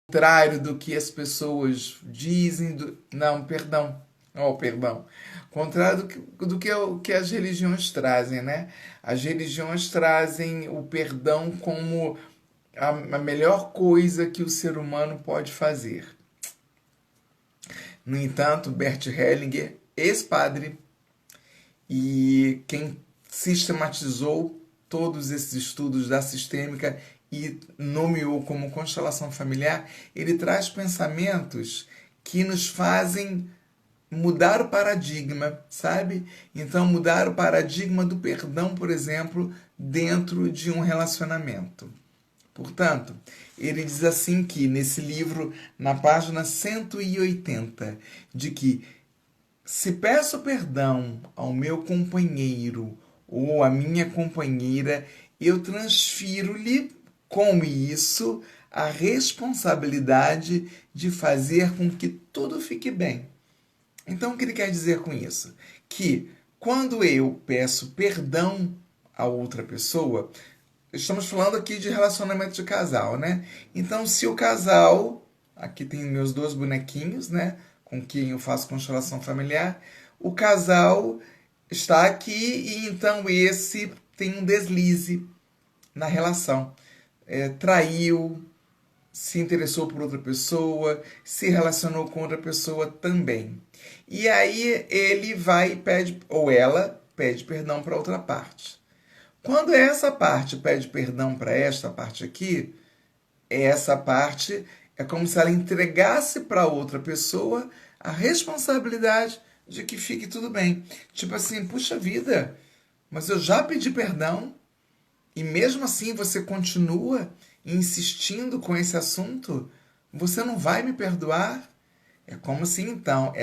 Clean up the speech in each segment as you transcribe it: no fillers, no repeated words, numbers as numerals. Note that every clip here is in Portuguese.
contrário do que as pessoas dizem, não, perdão, oh, perdão, contrário o que as religiões trazem, né? As religiões trazem o perdão como a melhor coisa que o ser humano pode fazer. No entanto, Bert Hellinger, ex-padre, e quem sistematizou todos esses estudos da sistêmica e nomeou como constelação familiar, ele traz pensamentos que nos fazem mudar o paradigma, sabe? Então, mudar o paradigma do perdão, por exemplo, dentro de um relacionamento. Portanto, ele diz assim que nesse livro, na página 180, de que se peço perdão ao meu companheiro ou à minha companheira, eu transfiro-lhe com isso a responsabilidade de fazer com que tudo fique bem. Então, o que ele quer dizer com isso? Que quando eu peço perdão a outra pessoa, estamos falando aqui de relacionamento de casal, né? Então, se o casal, aqui tem meus dois bonequinhos, né? Com quem eu faço constelação familiar, o casal está aqui e então esse tem um deslize na relação. Traiu, se interessou por outra pessoa, se relacionou com outra pessoa também. E aí ele vai e pede, ou ela pede perdão para outra parte. Quando essa parte pede perdão para esta parte aqui, essa parte é como se ela entregasse para outra pessoa a responsabilidade de que fique tudo bem. Tipo assim, puxa vida, mas eu já pedi perdão e mesmo assim você continua insistindo com esse assunto? Você não vai me perdoar? É como se então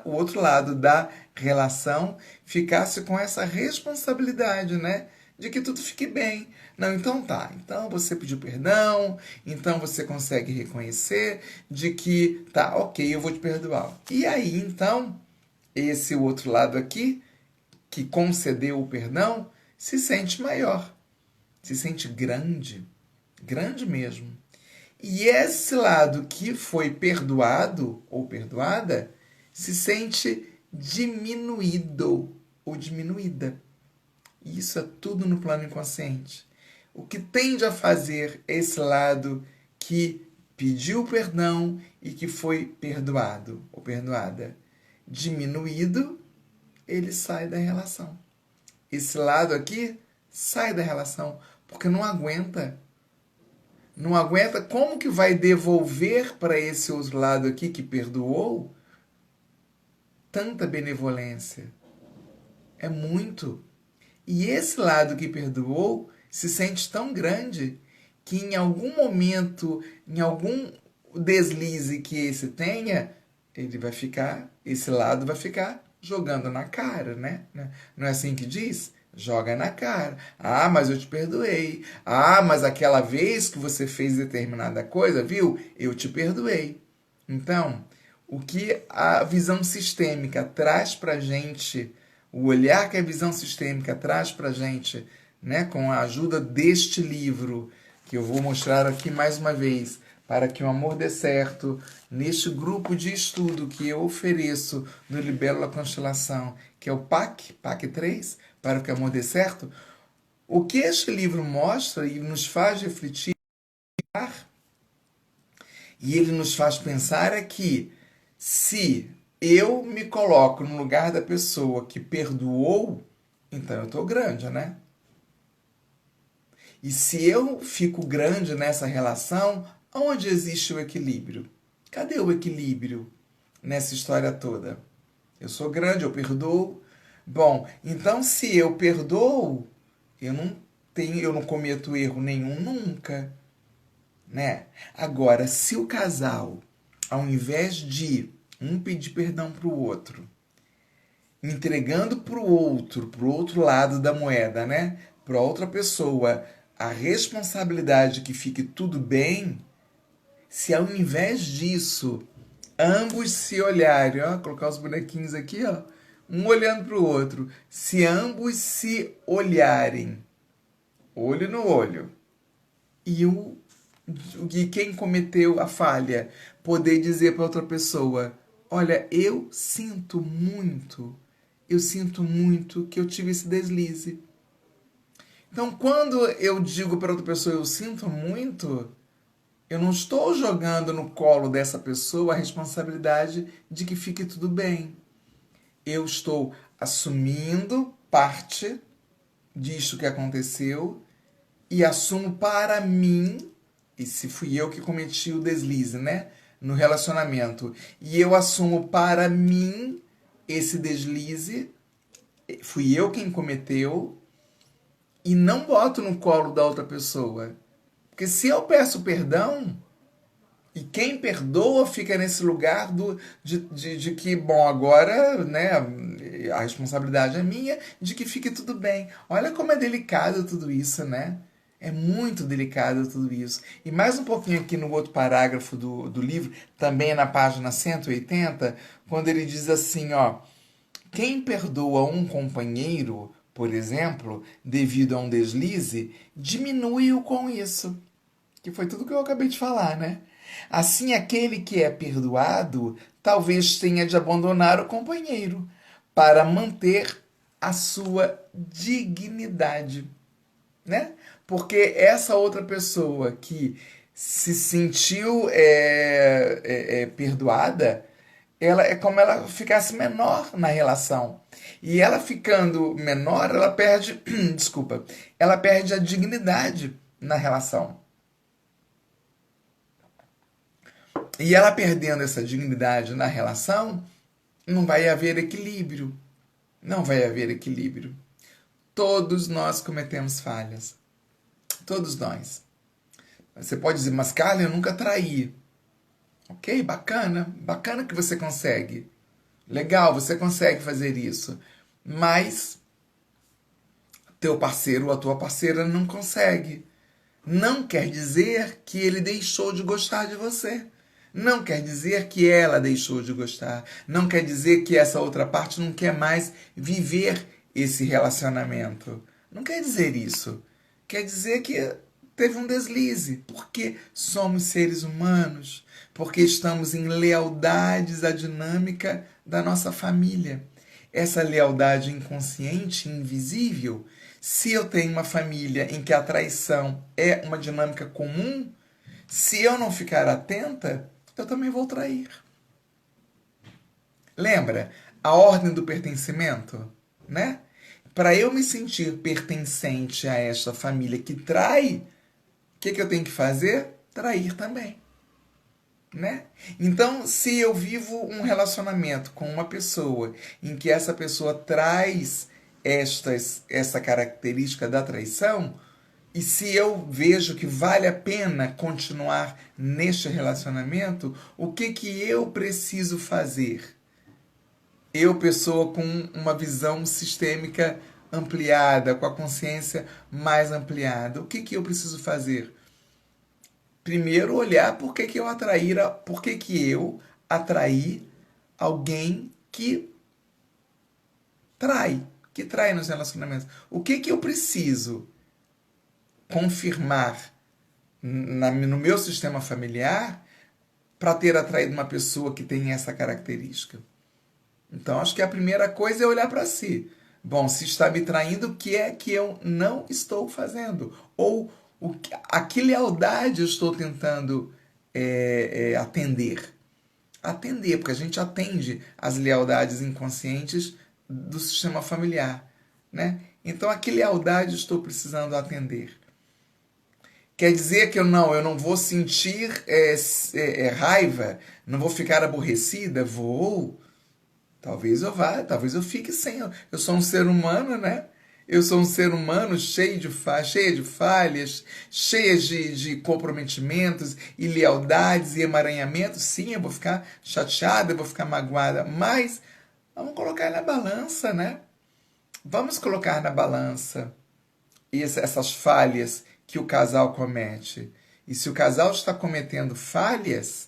o outro lado da relação ficasse com essa responsabilidade, né? De que tudo fique bem. Não, então tá. Então você pediu perdão, então você consegue reconhecer de que tá, ok, eu vou te perdoar. E aí então, esse outro lado aqui, que concedeu o perdão, se sente maior, se sente grande, grande mesmo. E esse lado que foi perdoado ou perdoada se sente diminuído ou diminuída. E isso é tudo no plano inconsciente. O que tende a fazer esse lado que pediu perdão e que foi perdoado ou perdoada diminuído, ele sai da relação. Esse lado aqui sai da relação porque não aguenta. Não aguenta, como que vai devolver para esse outro lado aqui que perdoou tanta benevolência? É muito. E esse lado que perdoou se sente tão grande que em algum momento, em algum deslize que esse tenha, ele vai ficar, esse lado vai ficar jogando na cara, né? Não é assim que diz? Joga na cara. Ah, mas eu te perdoei. Ah, mas aquela vez que você fez determinada coisa, viu? Eu te perdoei. Então, o que a visão sistêmica traz para gente, o olhar que a visão sistêmica traz para gente, né, com a ajuda deste livro, que eu vou mostrar aqui mais uma vez, para que o amor dê certo, neste grupo de estudo que eu ofereço no Libélula Constelação, que é o PAC 3, para que o amor dê certo, o que este livro mostra e nos faz refletir, e ele nos faz pensar é que se eu me coloco no lugar da pessoa que perdoou, então eu estou grande, né? E se eu fico grande nessa relação, onde existe o equilíbrio? Cadê o equilíbrio nessa história toda? Eu sou grande, eu perdoo. Bom, então se eu perdoo, eu não cometo erro nenhum nunca, né? Agora, se o casal, ao invés de um pedir perdão para o outro, entregando para o outro lado da moeda, né? Para outra pessoa, a responsabilidade que fique tudo bem, se ao invés disso, ambos se olharem, ó, colocar os bonequinhos aqui, ó, um olhando para o outro, se ambos se olharem, olho no olho, e o de quem cometeu a falha poder dizer para outra pessoa: olha, eu sinto muito que eu tive esse deslize. Então, quando eu digo para outra pessoa eu sinto muito, eu não estou jogando no colo dessa pessoa a responsabilidade de que fique tudo bem. Eu estou assumindo parte disto que aconteceu e assumo para mim, e se fui eu que cometi o deslize, né, no relacionamento, e eu assumo para mim esse deslize, fui eu quem cometeu, e não boto no colo da outra pessoa. Porque se eu peço perdão, e quem perdoa fica nesse lugar de que, bom, agora, né, a responsabilidade é minha, de que fique tudo bem. Olha como é delicado tudo isso, né? É muito delicado tudo isso. E mais um pouquinho aqui no outro parágrafo do livro, também na página 180, quando ele diz assim, ó, quem perdoa um companheiro, por exemplo, devido a um deslize, diminui-o com isso. Que foi tudo que eu acabei de falar, né? Assim, aquele que é perdoado talvez tenha de abandonar o companheiro para manter a sua dignidade, né? Porque essa outra pessoa que se sentiu perdoada, ela é como ela ficasse menor na relação. E ela ficando menor, ela perde, desculpa, ela perde a dignidade na relação. E ela perdendo essa dignidade na relação, não vai haver equilíbrio. Não vai haver equilíbrio. Todos nós cometemos falhas. Todos nós. Você pode dizer, mas Carla, eu nunca traí. Ok, bacana. Bacana que você consegue. Legal, você consegue fazer isso. Mas teu parceiro ou a tua parceira não consegue. Não quer dizer que ele deixou de gostar de você. Não quer dizer que ela deixou de gostar. Não quer dizer que essa outra parte não quer mais viver esse relacionamento. Não quer dizer isso. Quer dizer que teve um deslize. Porque somos seres humanos. Porque estamos em lealdades à dinâmica da nossa família. Essa lealdade inconsciente, invisível, se eu tenho uma família em que a traição é uma dinâmica comum, se eu não ficar atenta, eu também vou trair. Lembra a ordem do pertencimento, né? Para eu me sentir pertencente a esta família que trai, o que eu tenho que fazer? Trair também. Né? Então, se eu vivo um relacionamento com uma pessoa em que essa pessoa traz essa característica da traição, e se eu vejo que vale a pena continuar neste relacionamento, o que eu preciso fazer? Eu, pessoa com uma visão sistêmica ampliada, com a consciência mais ampliada, o que eu preciso fazer? Primeiro olhar por que eu atraí alguém que trai nos relacionamentos. O que eu preciso confirmar no meu sistema familiar para ter atraído uma pessoa que tem essa característica? Então, acho que a primeira coisa é olhar para si. Bom, se está me traindo, o que é que eu não estou fazendo? Ou a que lealdade eu estou tentando atender? Atender, porque a gente atende as lealdades inconscientes do sistema familiar. Né? Então, a que lealdade eu estou precisando atender? Quer dizer que eu não vou sentir raiva, não vou ficar aborrecida? Vou. Talvez eu vá, talvez eu fique sem. Eu sou um ser humano, né? Eu sou um ser humano cheio de falhas, cheia de comprometimentos e lealdades e emaranhamentos. Sim, eu vou ficar chateada, eu vou ficar magoada, mas vamos colocar na balança, né? Vamos colocar na balança essas falhas que o casal comete. E se o casal está cometendo falhas,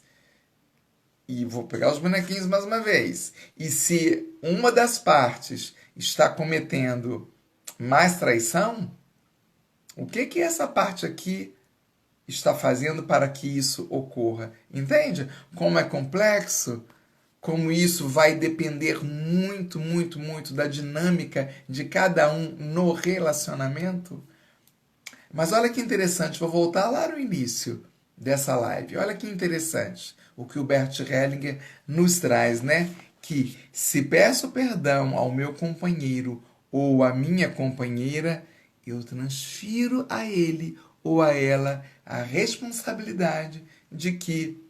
e vou pegar os bonequinhos mais uma vez. E se uma das partes está cometendo mais traição, o que essa parte aqui está fazendo para que isso ocorra. Entende? Como é complexo, como isso vai depender muito, muito, muito da dinâmica de cada um no relacionamento. Mas olha que interessante, vou voltar lá no início dessa live. Olha que interessante o que o Bert Hellinger nos traz, né? Que se peço perdão ao meu companheiro ou à minha companheira, eu transfiro a ele ou a ela a responsabilidade de que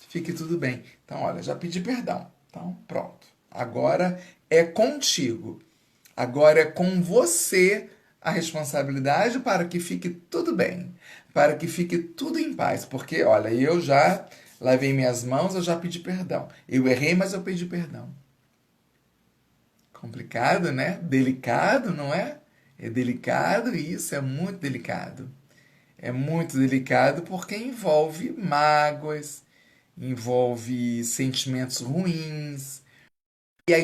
fique tudo bem. Então, olha, já pedi perdão. Então, pronto. Agora é contigo. Agora é com você a responsabilidade para que fique tudo bem, para que fique tudo em paz. Porque, olha, eu já lavei minhas mãos, eu já pedi perdão. Eu errei, mas eu pedi perdão. Complicado, né? Delicado, não é? É delicado isso, é muito delicado. É muito delicado porque envolve mágoas, envolve sentimentos ruins. E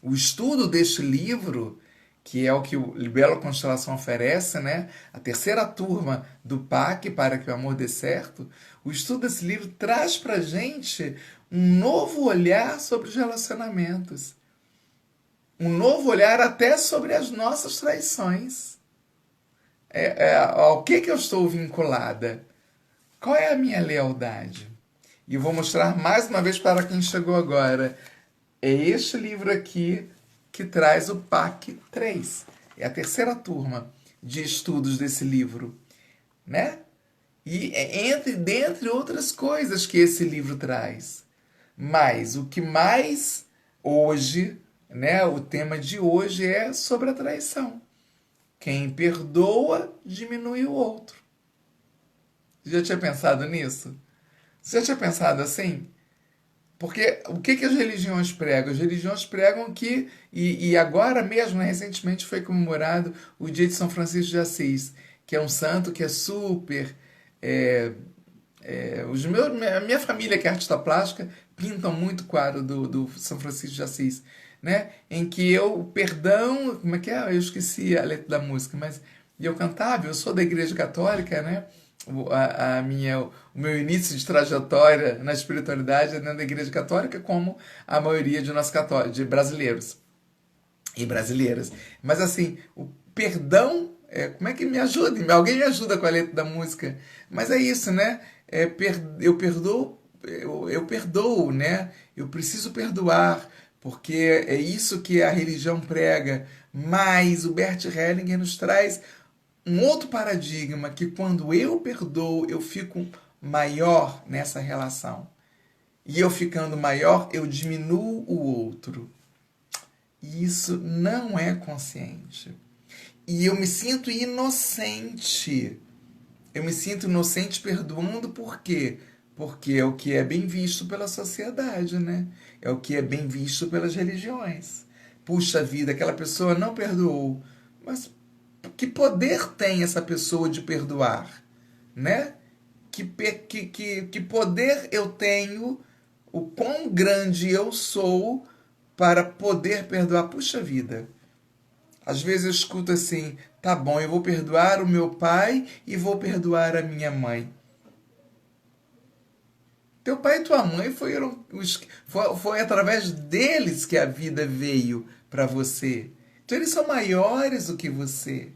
o estudo deste livro, que é o que o Bela Constelação oferece, né? A terceira turma do PAC para que o amor dê certo, o estudo desse livro traz para gente um novo olhar sobre os relacionamentos. Um novo olhar até sobre as nossas traições. Ao que eu estou vinculada? Qual é a minha lealdade? E eu vou mostrar mais uma vez para quem chegou agora. É este livro aqui que traz o PAC 3. É a terceira turma de estudos desse livro, né? E dentre outras coisas que esse livro traz. Mas o que mais hoje, né, o tema de hoje é sobre a traição. Quem perdoa diminui o outro. Você já tinha pensado nisso? Você já tinha pensado assim? Porque o que as religiões pregam? As religiões pregam que, e agora mesmo, né, recentemente foi comemorado o dia de São Francisco de Assis, que é um santo que é super. é, a minha família, que é artista plástica, pintam muito quadro do São Francisco de Assis, né? Em que eu, perdão, como é que é? Eu esqueci a letra da música, mas eu cantava, eu sou da Igreja Católica, né? O meu início de trajetória na espiritualidade é dentro da Igreja Católica, como a maioria de nós católicos, de brasileiros e brasileiras. Mas assim, o perdão, como é que me ajuda? Alguém me ajuda com a letra da música? Mas é isso, né? Eu perdoo, eu perdoo, né? Eu preciso perdoar, porque é isso que a religião prega. Mas o Bert Hellinger nos traz um outro paradigma que quando eu perdoo, eu fico maior nessa relação. E eu ficando maior, eu diminuo o outro. E isso não é consciente. E eu me sinto inocente. Eu me sinto inocente perdoando por quê? Porque é o que é bem visto pela sociedade, né? É o que é bem visto pelas religiões. Puxa vida, aquela pessoa não perdoou. Mas que poder tem essa pessoa de perdoar? Né? Que poder eu tenho, o quão grande eu sou para poder perdoar? Puxa vida. Às vezes eu escuto assim, tá bom, eu vou perdoar o meu pai e vou perdoar a minha mãe. Teu pai e tua mãe foi através deles que a vida veio para você. Então eles são maiores do que você.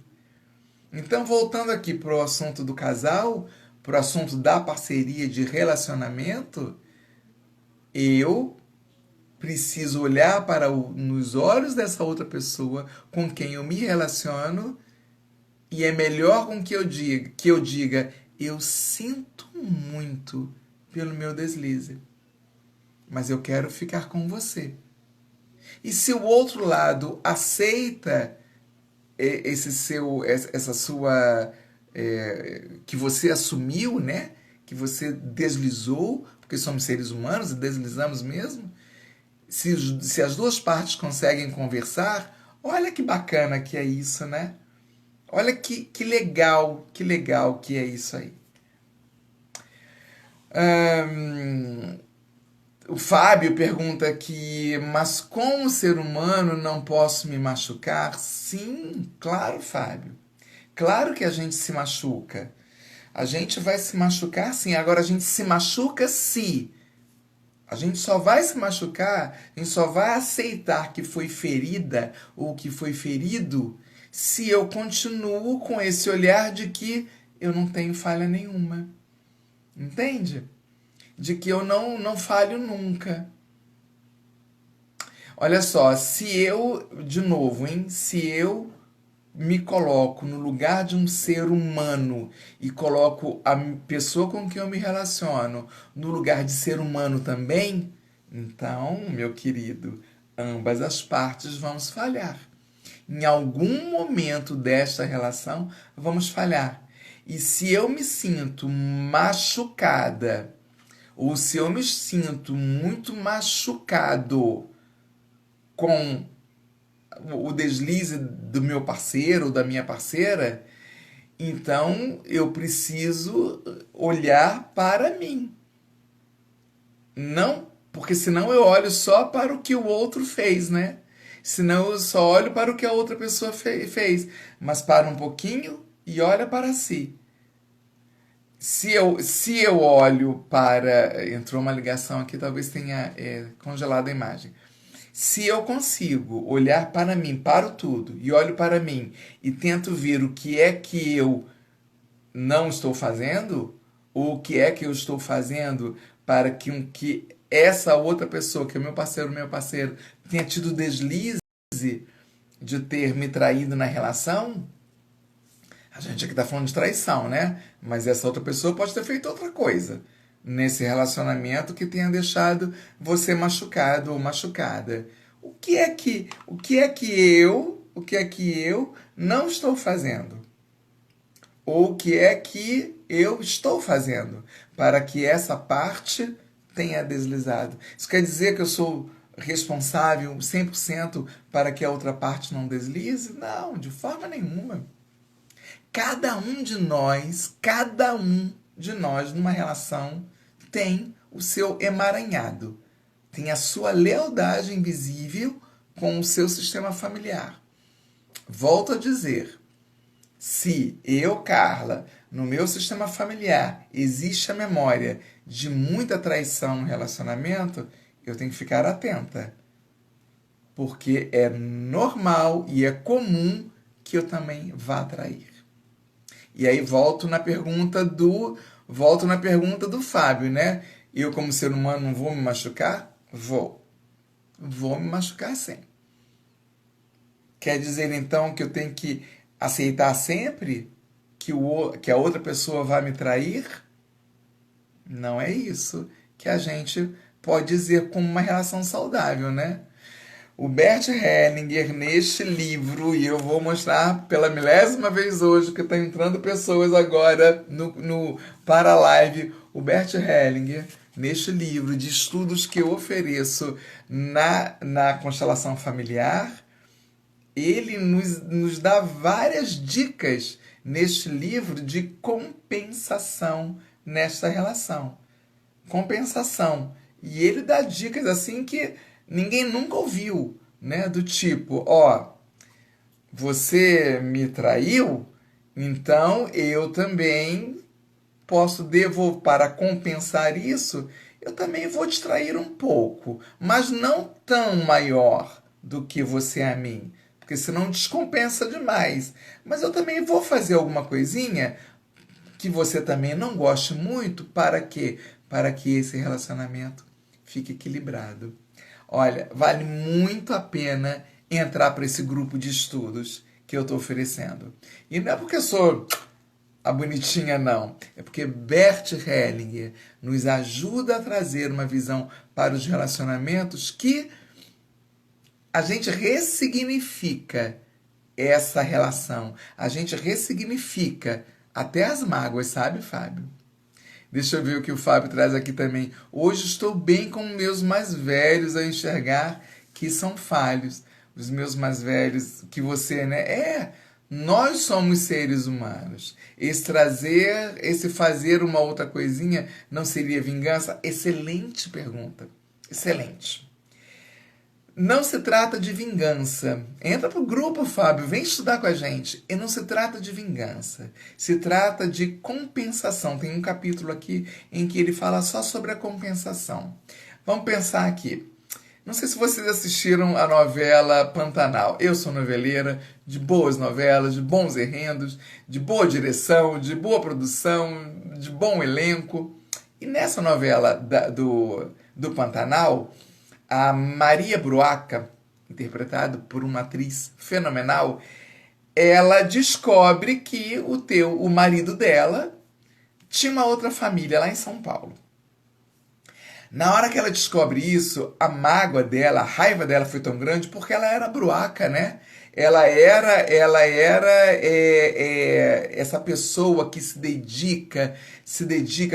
Então, voltando aqui para o assunto do casal, para o assunto da parceria de relacionamento, eu preciso olhar nos olhos dessa outra pessoa com quem eu me relaciono e é melhor com que eu diga, eu sinto muito pelo meu deslize, mas eu quero ficar com você. E se o outro lado aceita essa sua que você assumiu, né? Que você deslizou, porque somos seres humanos e deslizamos mesmo. Se as duas partes conseguem conversar, olha que bacana que é isso, né? Olha que legal que é isso aí. O Fábio pergunta aqui, mas como ser humano não posso me machucar? Sim, claro, Fábio. Claro que a gente se machuca. A gente vai se machucar sim. Agora a gente se machuca se. A gente só vai se machucar, a gente só vai aceitar que foi ferida ou que foi ferido se eu continuo com esse olhar de que eu não tenho falha nenhuma. Entende? De que eu não falho nunca. Olha só, se eu, de novo, hein? Se eu me coloco no lugar de um ser humano e coloco a pessoa com quem eu me relaciono no lugar de ser humano também, então, meu querido, ambas as partes vamos falhar. Em algum momento desta relação, vamos falhar. E se eu me sinto machucada, ou se eu me sinto muito machucado com o deslize do meu parceiro ou da minha parceira, então eu preciso olhar para mim. Não, porque senão eu olho só para o que o outro fez, né? Senão eu só olho para o que a outra pessoa fez. Mas para um pouquinho e olha para si. Se eu olho para. Entrou uma ligação aqui, talvez tenha congelado a imagem. Se eu consigo olhar para mim, paro tudo e olho para mim e tento ver o que é que eu não estou fazendo, ou o que é que eu estou fazendo para que essa outra pessoa, que é meu parceiro, tenha tido deslize de ter me traído na relação, a gente aqui está falando de traição, né? Mas essa outra pessoa pode ter feito outra coisa nesse relacionamento que tenha deixado você machucado ou machucada. O que é que eu não estou fazendo? Ou o que é que eu estou fazendo para que essa parte tenha deslizado? Isso quer dizer que eu sou responsável 100% para que a outra parte não deslize? Não, de forma nenhuma. Cada um de nós numa relação tem o seu emaranhado, tem a sua lealdade invisível com o seu sistema familiar. Volto a dizer, se eu, Carla, no meu sistema familiar existe a memória de muita traição no relacionamento, eu tenho que ficar atenta. Porque é normal e é comum que eu também vá trair. E aí volto na pergunta do Fábio, né? Eu, como ser humano, não vou me machucar? Vou. Vou me machucar sim. Quer dizer, então, que eu tenho que aceitar sempre que a outra pessoa vai me trair? Não é isso que a gente pode dizer como uma relação saudável, né? O Bert Hellinger, neste livro, e eu vou mostrar pela milésima vez hoje, que está entrando pessoas agora para a live, o Bert Hellinger, neste livro de estudos que eu ofereço na constelação familiar, ele nos dá várias dicas neste livro de compensação nesta relação. Compensação. E ele dá dicas assim que ninguém nunca ouviu, né? Do tipo, ó, você me traiu, então eu também posso devolver para compensar isso, eu também vou te trair um pouco, mas não tão maior do que você a mim, porque senão descompensa demais. Mas eu também vou fazer alguma coisinha que você também não goste muito, para quê? Para que esse relacionamento fique equilibrado. Olha, vale muito a pena entrar para esse grupo de estudos que eu estou oferecendo. E não é porque eu sou a bonitinha, não. É porque Bert Hellinger nos ajuda a trazer uma visão para os relacionamentos que a gente ressignifica essa relação. A gente ressignifica até as mágoas, sabe, Fábio? Deixa eu ver o que o Fábio traz aqui também. Hoje estou bem com meus mais velhos a enxergar que são falhos. Os meus mais velhos, que você, né? Nós somos seres humanos. Esse fazer uma outra coisinha não seria vingança? Excelente pergunta. Excelente. Não se trata de vingança. Entra pro grupo, Fábio, vem estudar com a gente. E não se trata de vingança. Se trata de compensação. Tem um capítulo aqui em que ele fala só sobre a compensação. Vamos pensar aqui. Não sei se vocês assistiram a novela Pantanal. Eu sou noveleira de boas novelas, de bons enredos, de boa direção, de boa produção, de bom elenco. E nessa novela do Pantanal, a Maria Bruaca, interpretada por uma atriz fenomenal, ela descobre que o marido dela tinha uma outra família lá em São Paulo. Na hora que ela descobre isso, a mágoa dela, a raiva dela foi tão grande porque ela era bruaca, né? Ela era essa pessoa que se dedica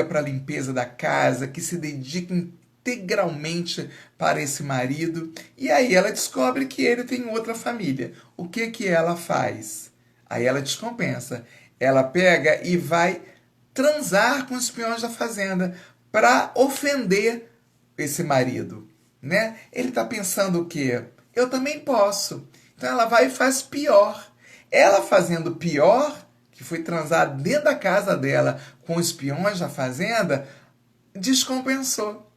para a limpeza da casa, que se dedica integralmente para esse marido. E aí ela descobre que ele tem outra família. O que que ela faz? Aí ela descompensa. Ela pega e vai transar com os peões da fazenda para ofender esse marido, né? Ele tá pensando o quê? Eu também posso. Então ela vai e faz pior. Ela fazendo pior, que foi transar dentro da casa dela com os peões da fazenda, descompensou.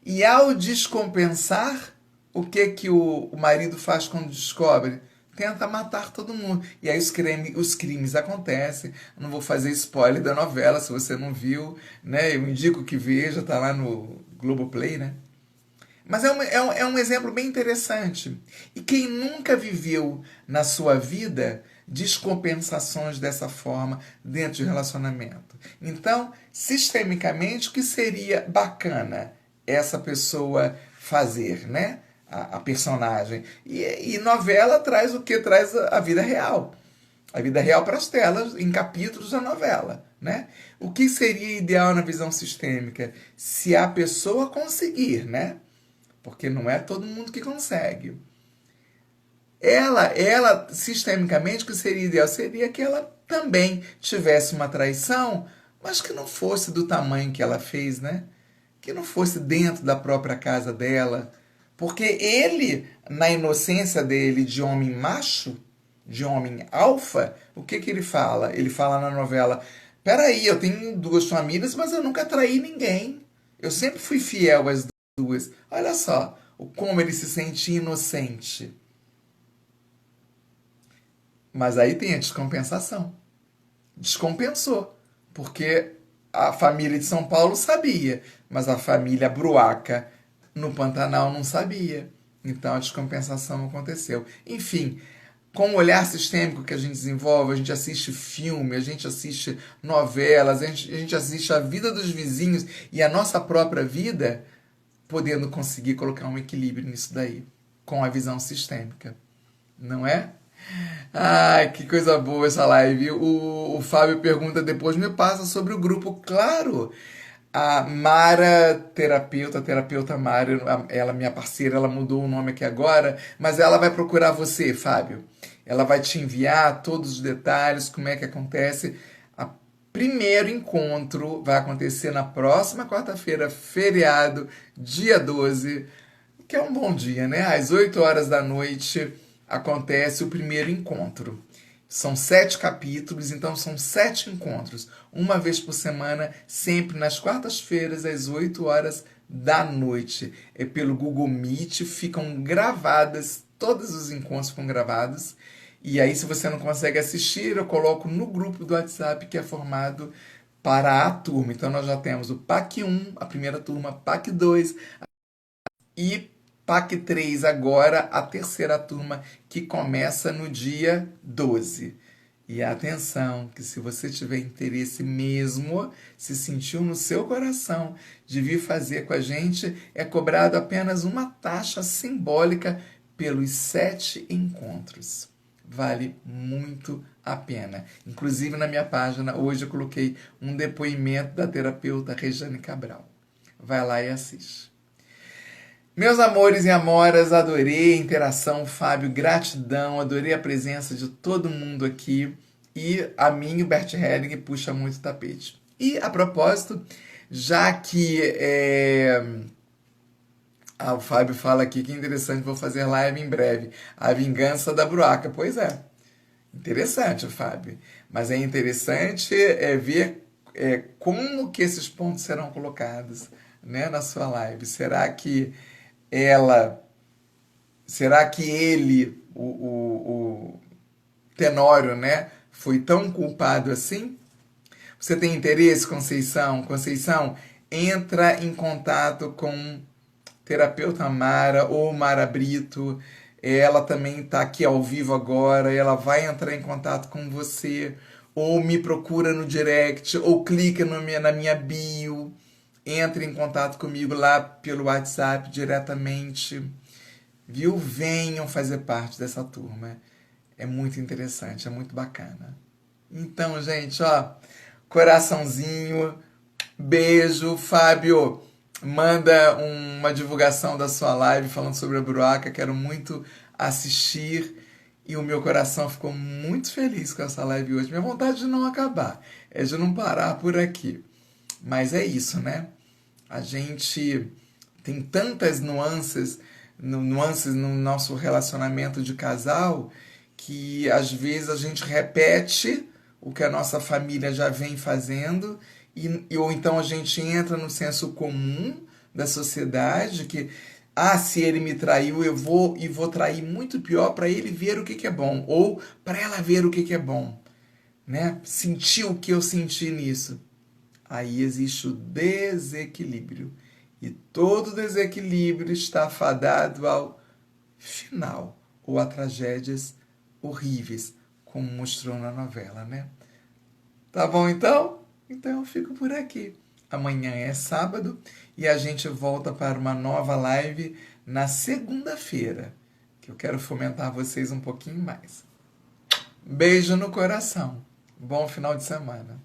E ao descompensar, o que que o marido faz quando descobre? Tenta matar todo mundo. E aí os crimes acontecem. Eu não vou fazer spoiler da novela, se você não viu, né? Eu indico que veja, tá lá no Globoplay, né? Mas é um exemplo bem interessante. E quem nunca viveu na sua vida descompensações dessa forma dentro de relacionamento? Então, sistemicamente, o que seria bacana essa pessoa fazer, né? A personagem. E novela traz o que? Traz a vida real. A vida real para as telas, em capítulos da novela. Né? O que seria ideal na visão sistêmica? Se a pessoa conseguir, né? Porque não é todo mundo que consegue. Ela sistemicamente, o que seria ideal? Seria que ela também tivesse uma traição, mas que não fosse do tamanho que ela fez, né? Que não fosse dentro da própria casa dela. Porque ele, na inocência dele de homem macho, de homem alfa, o que que ele fala? Ele fala na novela: peraí, eu tenho duas famílias, mas eu nunca traí ninguém. Eu sempre fui fiel às duas. Olha só como ele se sente inocente. Mas aí tem a descompensação. Descompensou. Porque a família de São Paulo sabia, mas a família Bruaca no Pantanal não sabia. Então a descompensação aconteceu. Enfim, com o olhar sistêmico que a gente desenvolve, a gente assiste filme, a gente assiste novelas, a gente assiste a vida dos vizinhos e a nossa própria vida, podendo conseguir colocar um equilíbrio nisso daí, com a visão sistêmica. Não é? Ai, que coisa boa essa live. O Fábio pergunta depois, me passa sobre o grupo. Claro, a Mara, terapeuta Mara, ela minha parceira, ela mudou o nome aqui agora, mas ela vai procurar você, Fábio. Ela vai te enviar todos os detalhes, como é que acontece. O primeiro encontro vai acontecer na próxima quarta-feira, feriado, dia 12, que é um bom dia, né? Às 8 horas da noite acontece o primeiro encontro. São 7 capítulos, então são 7 encontros. Uma vez por semana, sempre nas quartas-feiras, às 8 horas da noite. É pelo Google Meet, ficam gravadas, todos os encontros ficam gravados. E aí, se você não consegue assistir, eu coloco no grupo do WhatsApp que é formado para a turma. Então, nós já temos o PAC 1, a primeira turma, PAC 2 e PAC 3 agora, a terceira turma, que começa no dia 12. E atenção, que se você tiver interesse mesmo, se sentiu no seu coração de vir fazer com a gente, é cobrado apenas uma taxa simbólica pelos 7 encontros. Vale muito a pena. Inclusive, na minha página, hoje eu coloquei um depoimento da terapeuta Rejane Cabral. Vai lá e assiste. Meus amores e amoras, adorei a interação, Fábio, gratidão, adorei a presença de todo mundo aqui e a mim, o Bert Helling, puxa muito o tapete. E, a propósito, já que Ah, o Fábio fala aqui que interessante, vou fazer live em breve. A vingança da Bruaca. Pois é, interessante, Fábio. Mas é interessante ver como que esses pontos serão colocados, né, na sua live. Ela, será que ele, o Tenório, né, foi tão culpado assim? Você tem interesse, Conceição? Conceição, entra em contato com terapeuta Mara ou Mara Brito. Ela também está aqui ao vivo agora. Ela vai entrar em contato com você. Ou me procura no direct, ou clica no na minha bio. Entre em contato comigo lá pelo WhatsApp diretamente. Viu? Venham fazer parte dessa turma. É muito interessante, é muito bacana. Então, gente, ó, coraçãozinho, beijo, Fábio. Manda uma divulgação da sua live falando sobre a Bruaca. Quero muito assistir e o meu coração ficou muito feliz com essa live hoje. Minha vontade de não acabar, é de não parar por aqui. Mas é isso, né? A gente tem tantas nuances no nosso relacionamento de casal que às vezes a gente repete o que a nossa família já vem fazendo ou então a gente entra no senso comum da sociedade que se ele me traiu, eu vou trair muito pior para ele ver o que, que é bom ou para ela ver o que, que é bom, né? Sentir o que eu senti nisso. Aí existe o desequilíbrio. E todo desequilíbrio está fadado ao final, ou a tragédias horríveis, como mostrou na novela, né? Tá bom então? Então eu fico por aqui. Amanhã é sábado e a gente volta para uma nova live na segunda-feira, que eu quero fomentar vocês um pouquinho mais. Beijo no coração. Bom final de semana.